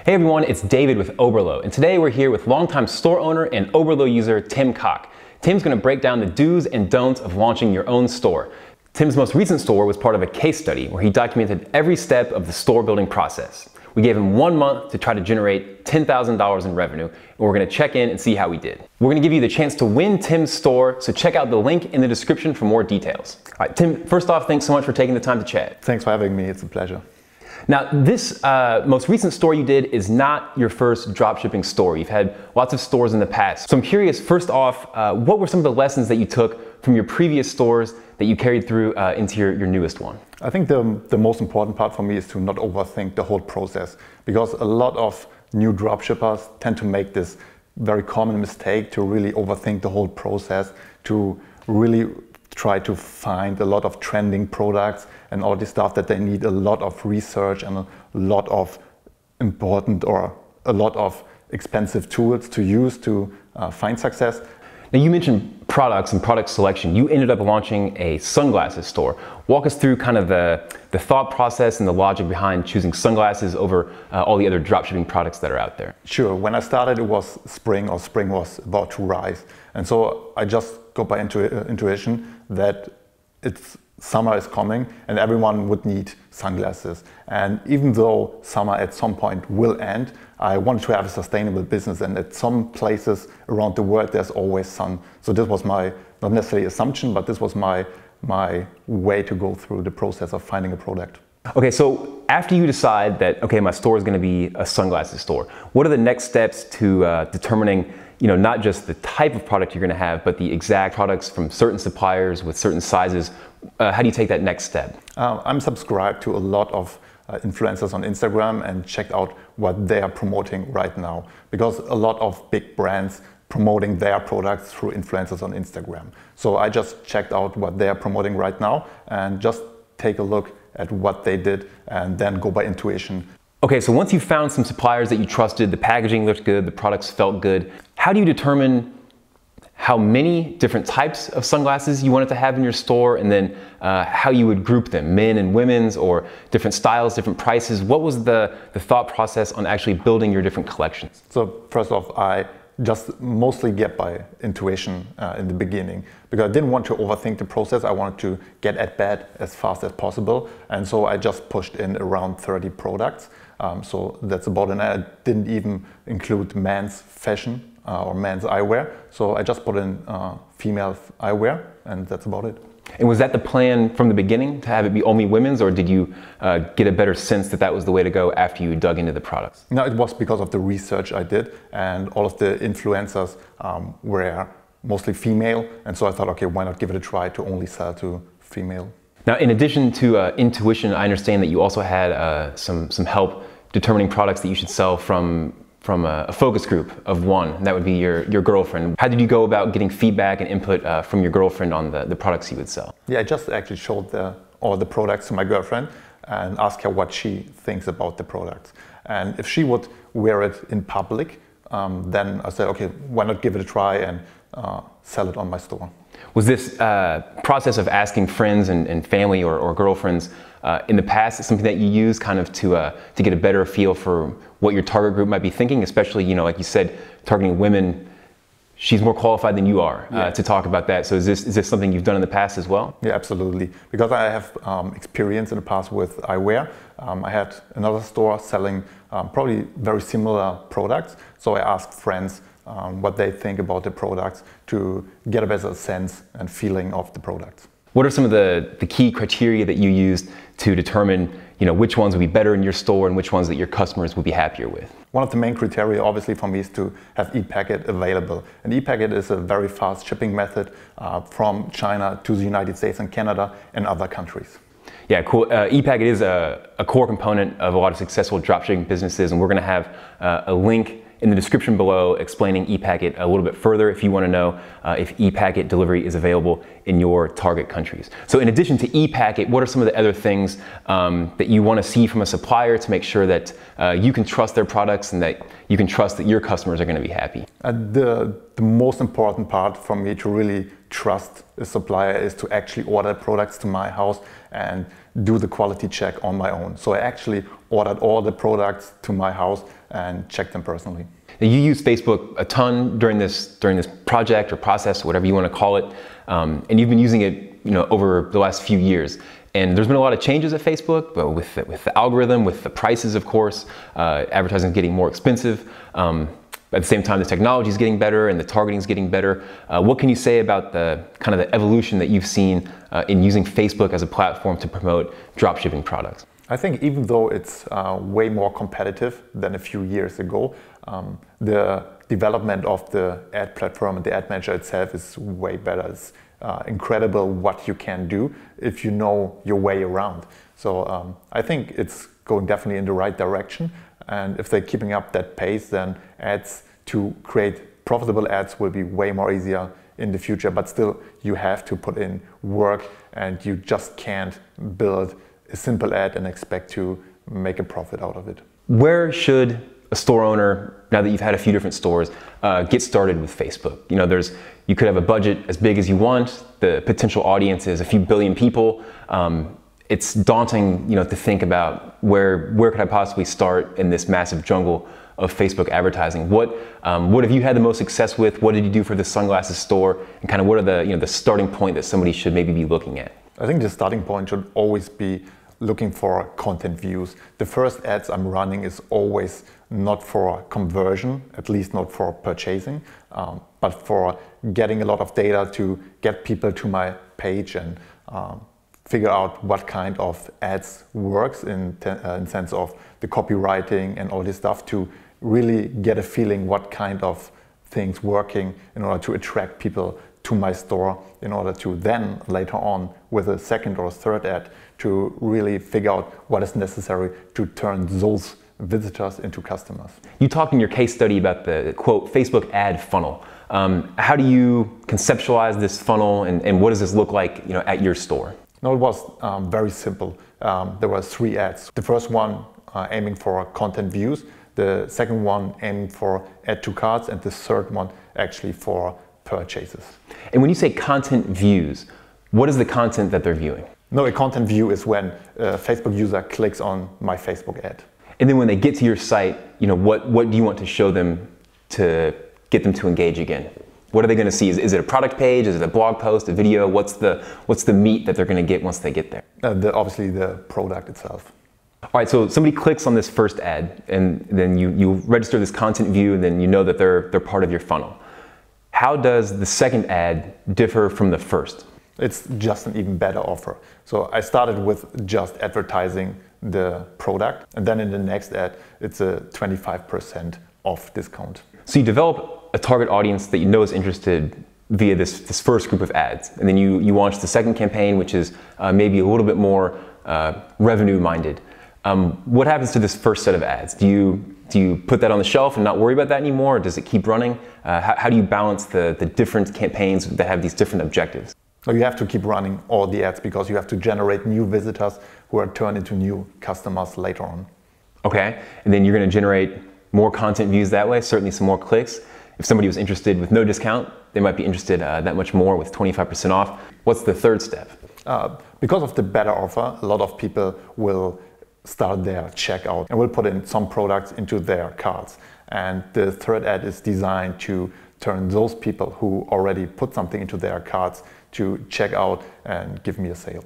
Hey everyone, it's David with Oberlo, and today we're here with longtime store owner and Oberlo user Tim Koch. Tim's going to break down the do's and don'ts of launching your own store. Tim's most recent store was part of a case study where he documented every step of the store building process. We gave him 1 month to try to generate $10,000 in revenue, and we're going to check in and see how we did. We're going to give you the chance to win Tim's store, so check out the link in the description for more details. All right, Tim, first off, thanks so much for taking the time to chat. Thanks for having me, it's a pleasure. Now, this most recent store you did is not your first dropshipping store. You've had lots of stores in the past. So I'm curious, first off, what were some of the lessons that you took from your previous stores that you carried through into your newest one? I think the most important part for me is to not overthink the whole process, because a lot of new dropshippers tend to make this very common mistake to really overthink the whole process, to really try to find a lot of trending products and all this stuff that they need a lot of research and a lot of important or a lot of expensive tools to use to find success. Now you mentioned products and product selection. You ended up launching a sunglasses store. Walk us through kind of the thought process and the logic behind choosing sunglasses over all the other dropshipping products that are out there. Sure, when I started it was spring, or spring was about to rise. And so I just got by intuition that summer is coming and everyone would need sunglasses. And even though summer at some point will end, I wanted to have a sustainable business, and at some places around the world there's always sun. So this was my, not necessarily assumption, but this was my way to go through the process of finding a product. Okay, so after you decide that, okay, my store is going to be a sunglasses store, what are the next steps to determining, not just the type of product you're going to have, but the exact products from certain suppliers with certain sizes? How do you take that next step? I'm subscribed to a lot of influencers on Instagram and checked out what they are promoting right now, because a lot of big brands promoting their products through influencers on Instagram. So I just checked out what they are promoting right now and just take a look at what they did and then go by intuition. Okay, so once you found some suppliers that you trusted, the packaging looked good, the products felt good, how do you determine how many different types of sunglasses you wanted to have in your store, and then how you would group them, men and women's, or different styles, different prices? What was the thought process on actually building your different collections? So first off, I just mostly get by intuition in the beginning, because I didn't want to overthink the process. I wanted to get at bat as fast as possible, and so I just pushed in around 30 products. So that's about it. I didn't even include men's fashion or men's eyewear. So I just put in female eyewear, and that's about it. And was that the plan from the beginning, to have it be only women's, or did you get a better sense that that was the way to go after you dug into the products? No, it was because of the research I did, and all of the influencers were mostly female, and so I thought, okay, why not give it a try to only sell to female. Now, in addition to intuition, I understand that you also had some help determining products that you should sell from a focus group of one, and that would be your girlfriend. How did you go about getting feedback and input from your girlfriend on the products you would sell? Yeah, I just actually showed all the products to my girlfriend and asked her what she thinks about the products. And if she would wear it in public, then I said, okay, why not give it a try and sell it on my store. Was this process of asking friends and family or girlfriends in the past something that you use kind of to get a better feel for what your target group might be thinking, especially, like you said, targeting women? She's more qualified than you are to talk about that. So is this something you've done in the past as well? Yeah, absolutely. Because I have experience in the past with eyewear. I had another store selling probably very similar products. So I asked friends what they think about the products to get a better sense and feeling of the products. What are some of the key criteria that you used to determine which ones would be better in your store and which ones that your customers would be happier with? One of the main criteria obviously for me is to have e-packet available. And e-packet is a very fast shipping method from China to the United States and Canada and other countries. Yeah, cool. E-packet is a core component of a lot of successful dropshipping businesses, and we're going to have a link in the description below explaining e-packet a little bit further if you want to know if e-packet delivery is available in your target countries. So in addition to e-packet, what are some of the other things that you want to see from a supplier to make sure that you can trust their products and that you can trust that your customers are going to be happy? The most important part for me to really trust a supplier is to actually order products to my house and do the quality check on my own. So I actually ordered all the products to my house and checked them personally. Now, you use Facebook a ton during this project or process, whatever you want to call it, and you've been using it, over the last few years. And there's been a lot of changes at Facebook, but with the algorithm, with the prices, of course, advertising is getting more expensive. At the same time, the technology is getting better and the targeting is getting better. What can you say about the kind of the evolution that you've seen in using Facebook as a platform to promote dropshipping products? I think even though it's way more competitive than a few years ago, the development of the ad platform and the ad manager itself is way better. It's incredible what you can do if you know your way around. So I think it's going definitely in the right direction. And if they're keeping up that pace, then ads to create profitable ads will be way more easier in the future. But still, you have to put in work and you just can't build a simple ad and expect to make a profit out of it. Where should a store owner, now that you've had a few different stores, get started with Facebook? You could have a budget as big as you want. The potential audience is a few billion people. It's daunting, to think about where could I possibly start in this massive jungle of Facebook advertising. What have you had the most success with? What did you do for the sunglasses store? And kind of what are the starting point that somebody should maybe be looking at? I think the starting point should always be looking for content views. The first ads I'm running is always not for conversion, at least not for purchasing, but for getting a lot of data to get people to my page and figure out what kind of ads works in sense of the copywriting and all this stuff, to really get a feeling what kind of things working in order to attract people to my store, in order to then later on with a second or a third ad to really figure out what is necessary to turn those visitors into customers. You talked in your case study about the quote Facebook ad funnel. How do you conceptualize this funnel and what does this look like at your store? No, it was very simple. There were 3 ads. The first one aiming for content views, the second one aiming for add to carts, and the third one actually for purchases. And when you say content views, what is the content that they're viewing? No, a content view is when a Facebook user clicks on my Facebook ad. And then when they get to your site, what do you want to show them to get them to engage again? What are they going to see? Is it a product page? Is it a blog post, a video? What's the meat that they're going to get once they get there? Obviously the product itself. All right, so somebody clicks on this first ad and then you register this content view and then you know that they're part of your funnel. How does the second ad differ from the first? It's just an even better offer. So I started with just advertising the product, and then in the next ad, it's a 25% off discount. So you develop a target audience that you know is interested via this first group of ads, and then you launch the second campaign, which is maybe a little bit more revenue-minded. What happens to this first set of ads? Do you put that on the shelf and not worry about that anymore, or does it keep running? How do you balance the different campaigns that have these different objectives? So you have to keep running all the ads because you have to generate new visitors who are turned into new customers later on. Okay, and then you're going to generate more content views that way, certainly some more clicks. If somebody was interested with no discount, they might be interested that much more with 25% off. What's the third step? Because of the better offer, a lot of people will start their checkout and will put in some products into their carts. And the third ad is designed to turn those people who already put something into their carts to check out and give me a sale.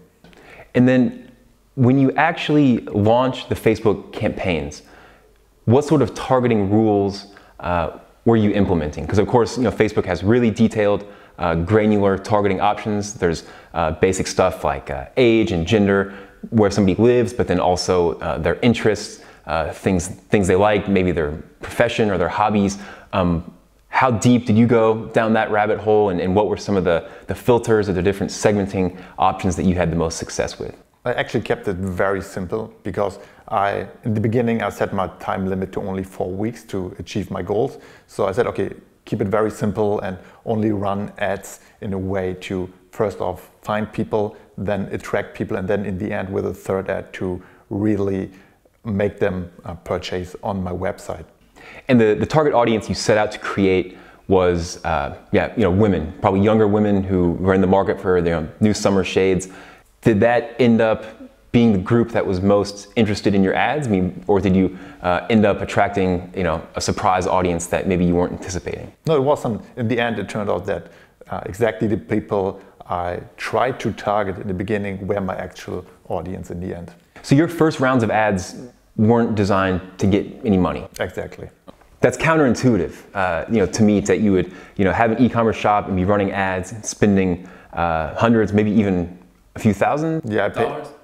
And then when you actually launch the Facebook campaigns, what sort of targeting rules were you implementing? Because of course, Facebook has really detailed, granular targeting options. There's basic stuff like age and gender, where somebody lives, but then also their interests, things they like, maybe their profession or their hobbies. How deep did you go down that rabbit hole, and what were some of the filters or the different segmenting options that you had the most success with? I actually kept it very simple because in the beginning I set my time limit to only 4 weeks to achieve my goals. So I said, okay, keep it very simple and only run ads in a way to first off find people, then attract people, and then in the end with a third ad to really make them purchase on my website. And the target audience you set out to create was, women, probably younger women who were in the market for new summer shades. Did that end up being the group that was most interested in your ads? I mean, or did you end up attracting, a surprise audience that maybe you weren't anticipating? No, it wasn't. In the end, it turned out that exactly the people I tried to target in the beginning were my actual audience in the end. So your first rounds of ads weren't designed to get any money? Exactly. That's counterintuitive, to me, that you would, have an e-commerce shop and be running ads, spending hundreds, maybe even a few thousand? Yeah,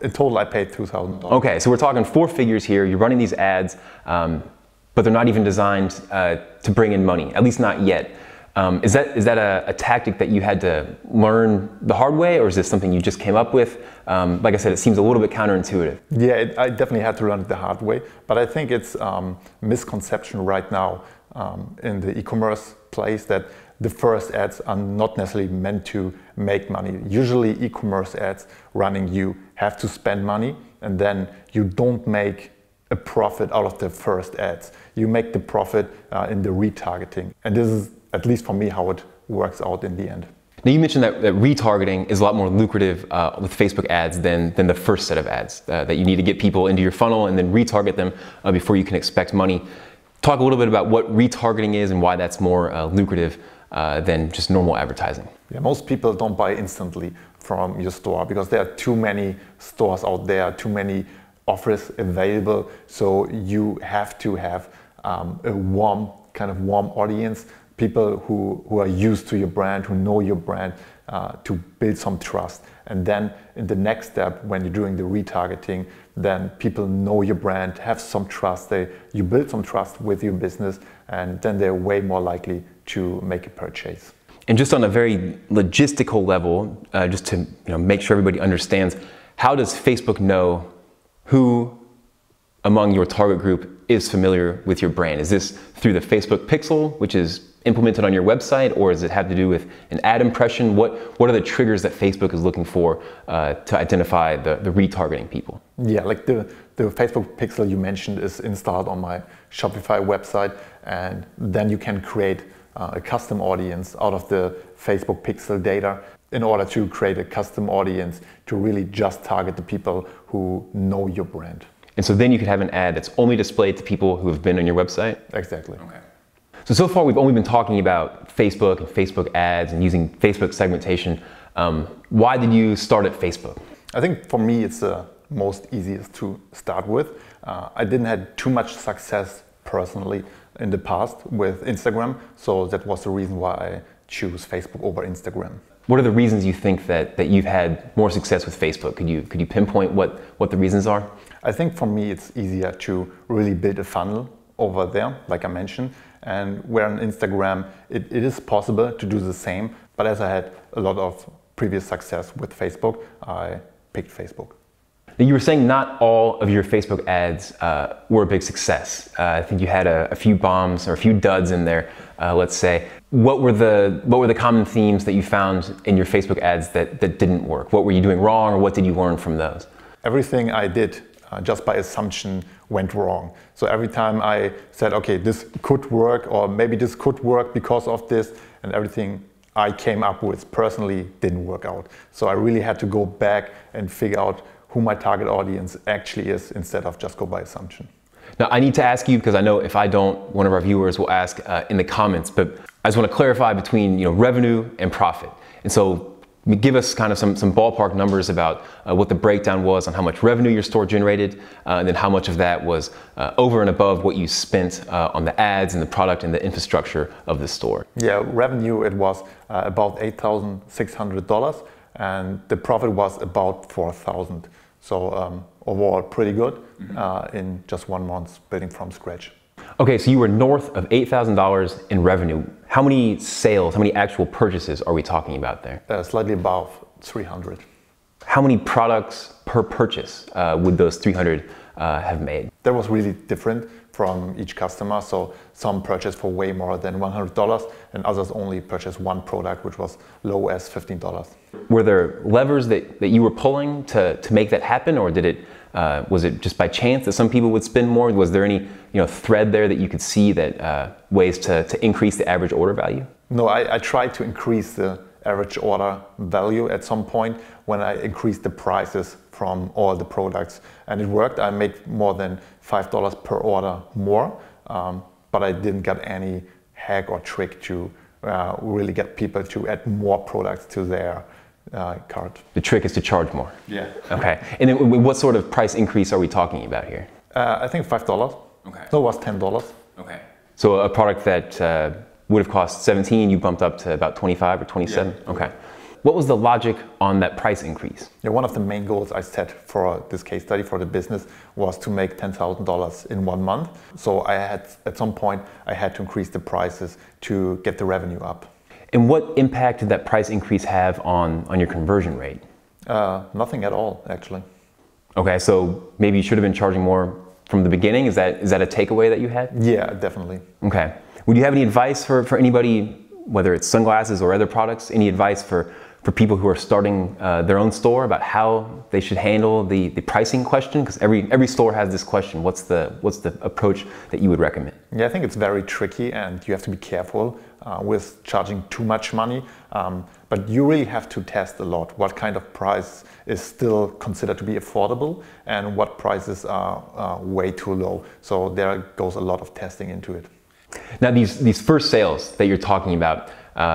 in total I paid $2,000. Okay, so we're talking 4 figures here. You're running these ads, but they're not even designed to bring in money, at least not yet. Is that a tactic that you had to learn the hard way, or is this something you just came up with? Like I said, it seems a little bit counterintuitive. Yeah, I definitely had to learn it the hard way, but I think it's misconception right now in the e-commerce place that the first ads are not necessarily meant to make money. Usually e-commerce ads running, you have to spend money and then you don't make a profit out of the first ads. You make the profit in the retargeting. And this is, at least for me, how it works out in the end. Now you mentioned that retargeting is a lot more lucrative with Facebook ads than the first set of ads, that you need to get people into your funnel and then retarget them before you can expect money. Talk a little bit about what retargeting is and why that's more lucrative than just normal advertising. Yeah, most people don't buy instantly from your store because there are too many stores out there, too many offers available. So you have to have a warm audience, people who are used to your brand, who know your brand, to build some trust. And then in the next step, when you're doing the retargeting, then people know your brand, have some trust. You build some trust with your business, and then they're way more likely to make a purchase. And just on a very logistical level, just to make sure everybody understands, how does Facebook know who among your target group is familiar with your brand? Is this through the Facebook pixel, which is implemented on your website, or does it have to do with an ad impression? What are the triggers that Facebook is looking for to identify the retargeting people? Yeah, like the Facebook pixel you mentioned is installed on my Shopify website, and then you can create a custom audience out of the Facebook pixel data in order to create a custom audience to really just target the people who know your brand. And so then you could have an ad that's only displayed to people who have been on your website? Exactly. Okay. So far we've only been talking about Facebook and Facebook ads and using Facebook segmentation. Why did you start at Facebook? I think for me it's the most easiest to start with. I didn't have too much success personally in the past with Instagram, so that was the reason why I choose Facebook over Instagram. What are the reasons you think that you've had more success with Facebook? Could you pinpoint what the reasons are? I think for me it's easier to really build a funnel over there, like I mentioned, and where on Instagram it is possible to do the same, but as I had a lot of previous success with Facebook, I picked Facebook. Now, you were saying not all of your Facebook ads were a big success. I think you had a few bombs or a few duds in there, let's say. What were the common themes that you found in your Facebook ads that didn't work? What were you doing wrong, or what did you learn from those? Everything I did just by assumption went wrong. So every time I said, okay, this could work, or maybe this could work because of this, and everything I came up with personally didn't work out. So I really had to go back and figure out who my target audience actually is instead of just go by assumption. Now I need to ask you, because I know if I don't, one of our viewers will ask in the comments, but I just want to clarify between revenue and profit. And so give us kind of some ballpark numbers about what the breakdown was on how much revenue your store generated, and then how much of that was over and above what you spent on the ads and the product and the infrastructure of the store. Yeah, revenue, it was about $8,600, and the profit was about $4,000. So overall pretty good in just 1 month building from scratch. Okay, so you were north of $8,000 in revenue. How many sales, how many actual purchases are we talking about there? Slightly above 300. How many products per purchase would those 300 have made? That was really different from each customer. So some purchased for way more than $100, and others only purchased one product, which was low as $15. Were there levers that you were pulling to make that happen, or did it Was it just by chance that some people would spend more? Was there any thread there that you could see that ways to increase the average order value? No, I tried to increase the average order value at some point when I increased the prices from all the products, and it worked. I made more than $5 per order more, but I didn't get any hack or trick to really get people to add more products to their cart. The trick is to charge more. Yeah. Okay. And then what sort of price increase are we talking about here? I think $5. Okay. No, it was $10. Okay. So a product that would have cost 17, you bumped up to about 25 or 27? Yeah. Okay. What was the logic on that price increase? Yeah, one of the main goals I set for this case study for the business was to make $10,000 in 1 month. So at some point I had to increase the prices to get the revenue up. And what impact did that price increase have on your conversion rate? Nothing at all, actually. Okay, so maybe you should have been charging more from the beginning. Is that a takeaway that you had? Yeah, definitely. Okay. Would you have any advice for anybody, whether it's sunglasses or other products, any advice for people who are starting their own store about how they should handle the pricing question? Because every store has this question. What's the approach that you would recommend? Yeah, I think it's very tricky, and you have to be careful with charging too much money. But you really have to test a lot what kind of price is still considered to be affordable and what prices are way too low. So there goes a lot of testing into it. Now these first sales that you're talking about,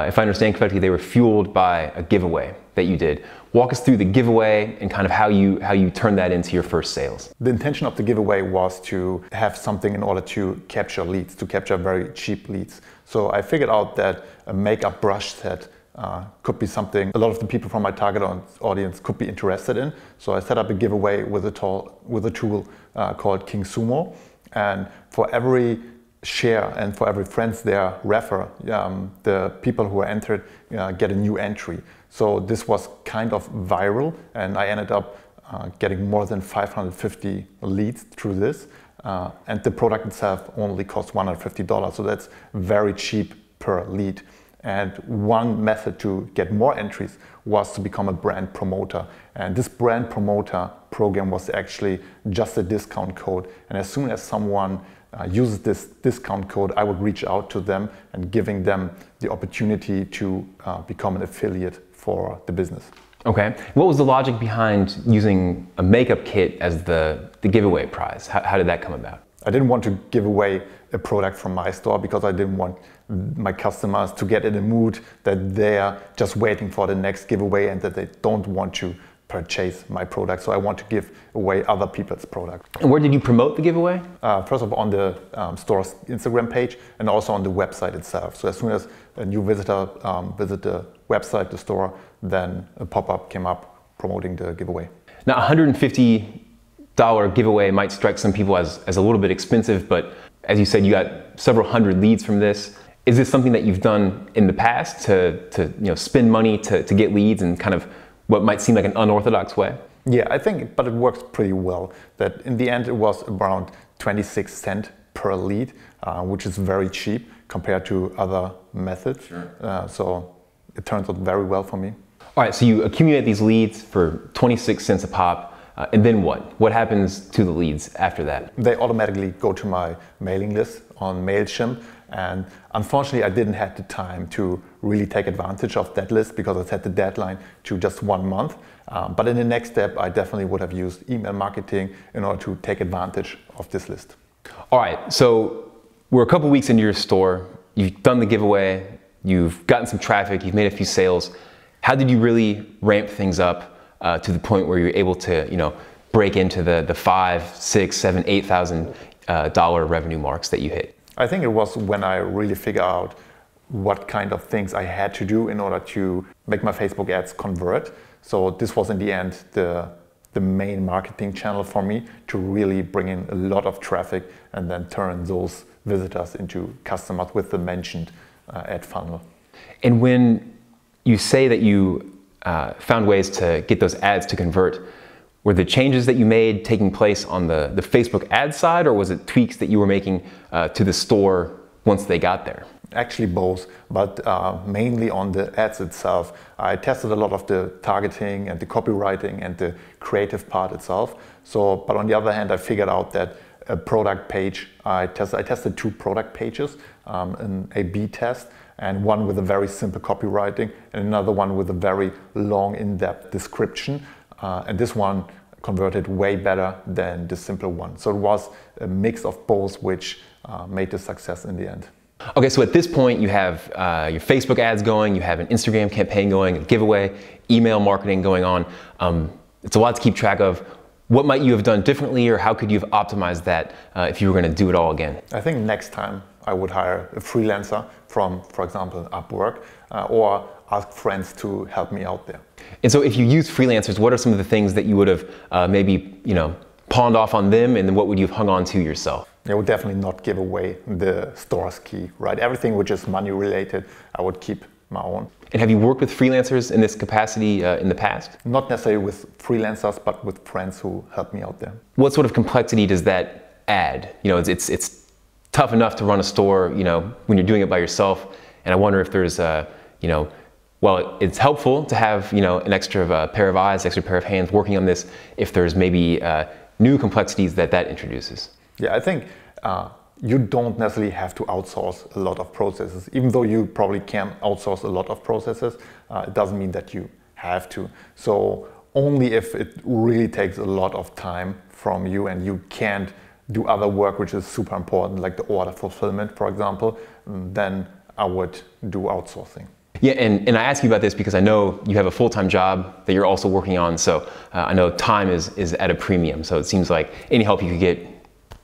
if I understand correctly, they were fueled by a giveaway that you did. Walk us through the giveaway and kind of how you turned that into your first sales. The intention of the giveaway was to have something in order to capture leads, to capture very cheap leads. So I figured out that a makeup brush set could be something a lot of the people from my target audience could be interested in. So I set up a giveaway with a tool called King Sumo, and for every share and for every friends there refer, the people who are entered get a new entry. So this was kind of viral, and I ended up getting more than 550 leads through this, and the product itself only cost $150, so that's very cheap per lead. And one method to get more entries was to become a brand promoter, and this brand promoter program was actually just a discount code, and as soon as someone uses this discount code, I would reach out to them and giving them the opportunity to become an affiliate for the business. Okay. What was the logic behind using a makeup kit as the giveaway prize? How did that come about? I didn't want to give away a product from my store because I didn't want my customers to get in a mood that they're just waiting for the next giveaway and that they don't want to purchase my product. So I want to give away other people's products. And where did you promote the giveaway? First of all, on the store's Instagram page and also on the website itself. So as soon as a new visitor visit the website, the store, then a pop-up came up promoting the giveaway. Now, $150 giveaway might strike some people as a little bit expensive, but as you said, you got several hundred leads from this. Is this something that you've done in the past to spend money to get leads and kind of what might seem like an unorthodox way? Yeah, I think, but it works pretty well. That in the end, it was around 26 cents per lead, which is very cheap compared to other methods. Sure. So it turns out very well for me. All right, so you accumulate these leads for 26 cents a pop, and then what? What happens to the leads after that? They automatically go to my mailing list on MailChimp. And unfortunately, I didn't have the time to really take advantage of that list because I set the deadline to just 1 month. But in the next step, I definitely would have used email marketing in order to take advantage of this list. All right, so we're a couple weeks into your store. You've done the giveaway. You've gotten some traffic. You've made a few sales. How did you really ramp things up to the point where you're able to, break into the $5,000, $6,000, $7,000, $8,000 revenue marks that you hit? I think it was when I really figured out what kind of things I had to do in order to make my Facebook ads convert. So this was in the end the main marketing channel for me to really bring in a lot of traffic and then turn those visitors into customers with the mentioned ad funnel. And when you say that you found ways to get those ads to convert, were the changes that you made taking place on the Facebook ad side, or was it tweaks that you were making to the store once they got there? Actually both, but mainly on the ads itself. I tested a lot of the targeting and the copywriting and the creative part itself. So, but on the other hand, I figured out that a product page, I tested 2 product pages, an A/B test, and one with a very simple copywriting and another one with a very long, in-depth description. And this one converted way better than the simple one. So it was a mix of both, which made the success in the end. Okay, so at this point you have your Facebook ads going, you have an Instagram campaign going, a giveaway, email marketing going on. It's a lot to keep track of. What might you have done differently, or how could you have optimized that if you were going to do it all again? I think next time I would hire a freelancer from, for example, Upwork, or ask friends to help me out there. And so if you use freelancers, what are some of the things that you would have maybe, pawned off on them, and then what would you have hung on to yourself? I would definitely not give away the store's key, right? Everything which is money related, I would keep my own. And have you worked with freelancers in this capacity in the past? Not necessarily with freelancers, but with friends who help me out there. What sort of complexity does that add? It's tough enough to run a store, when you're doing it by yourself. And I wonder if there's, well, it's helpful to have, an extra pair of eyes, extra pair of hands working on this, if there's maybe new complexities that introduces. Yeah, I think you don't necessarily have to outsource a lot of processes. Even though you probably can outsource a lot of processes, it doesn't mean that you have to. So only if it really takes a lot of time from you and you can't do other work which is super important, like the order fulfillment, for example, then I would do outsourcing. Yeah, and I ask you about this because I know you have a full-time job that you're also working on, so I know time is at a premium, so it seems like any help you could get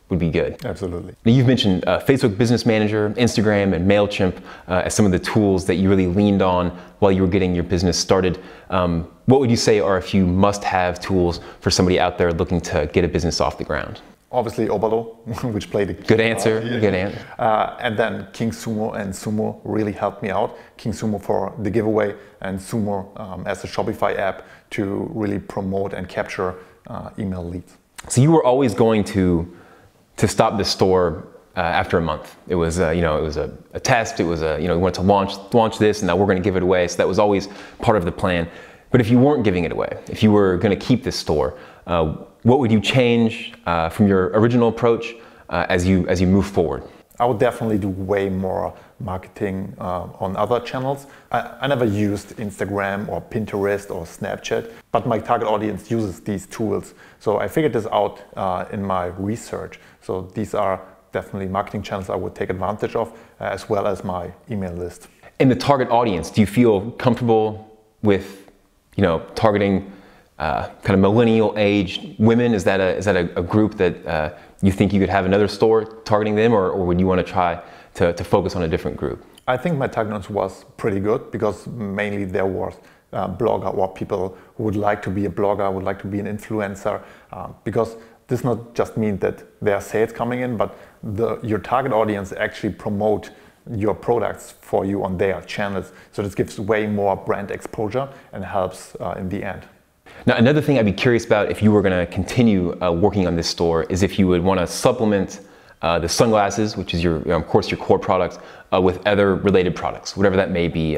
would be good. Absolutely. Now, you've mentioned Facebook Business Manager, Instagram, and MailChimp as some of the tools that you really leaned on while you were getting your business started. What would you say are a few must-have tools for somebody out there looking to get a business off the ground? Obviously Oberlo, which played a good answer. Good answer. And then King Sumo and Sumo really helped me out. King Sumo for the giveaway, and Sumo as a Shopify app to really promote and capture email leads. So you were always going to stop the store after a month. It was it was a test. It was we wanted to launch this, and now we're going to give it away. So that was always part of the plan. But if you weren't giving it away, if you were going to keep this store, what would you change from your original approach as you move forward? I would definitely do way more marketing on other channels. I never used Instagram or Pinterest or Snapchat, but my target audience uses these tools. So I figured this out in my research. So these are definitely marketing channels I would take advantage of, as well as my email list. In the target audience, do you feel comfortable with targeting kind of millennial aged women? Is that a group that you think you could have another store targeting them, or would you want to try to focus on a different group? I think my target audience was pretty good, because mainly there was blogger or people who would like to be a blogger, would like to be an influencer, because this not just means that there are sales coming in, but your target audience actually promote your products for you on their channels. So this gives way more brand exposure and helps in the end. Now, another thing I'd be curious about if you were going to continue working on this store is if you would want to supplement the sunglasses, which is of course your core product, with other related products, whatever that may be,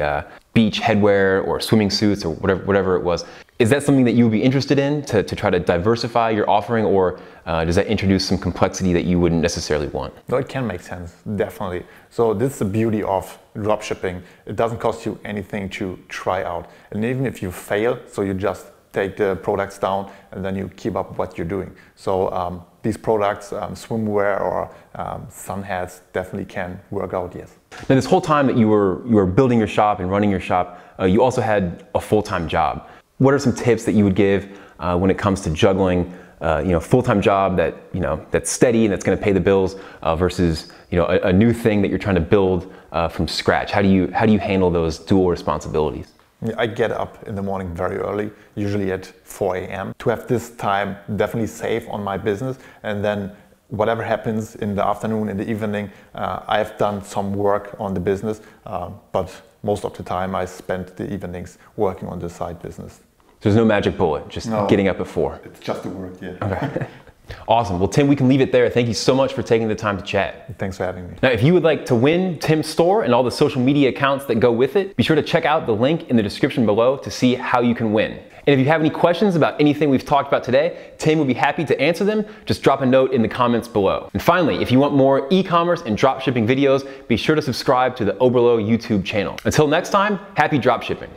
beach headwear or swimming suits or whatever it was. Is that something that you would be interested in to try to diversify your offering, or does that introduce some complexity that you wouldn't necessarily want? No, it can make sense, definitely. So this is the beauty of dropshipping. It doesn't cost you anything to try out. And even if you fail, so you just take the products down and then you keep up what you're doing. So these products, swimwear or sun hats, definitely can work out, yes. Now, this whole time that you were building your shop and running your shop, you also had a full-time job. What are some tips that you would give when it comes to juggling, full-time job that's steady and that's going to pay the bills versus a new thing that you're trying to build from scratch? How do you handle those dual responsibilities? I get up in the morning very early, usually at 4 a.m. to have this time definitely safe on my business, and then whatever happens in the afternoon, in the evening, I've done some work on the business, but most of the time I spend the evenings working on the side business. There's no magic bullet, just getting up at 4. It's just the work, yeah. Okay. Awesome. Well, Tim, we can leave it there. Thank you so much for taking the time to chat. Thanks for having me. Now, if you would like to win Tim's store and all the social media accounts that go with it, be sure to check out the link in the description below to see how you can win. And if you have any questions about anything we've talked about today, Tim will be happy to answer them. Just drop a note in the comments below. And finally, if you want more e-commerce and dropshipping videos, be sure to subscribe to the Oberlo YouTube channel. Until next time, happy dropshipping.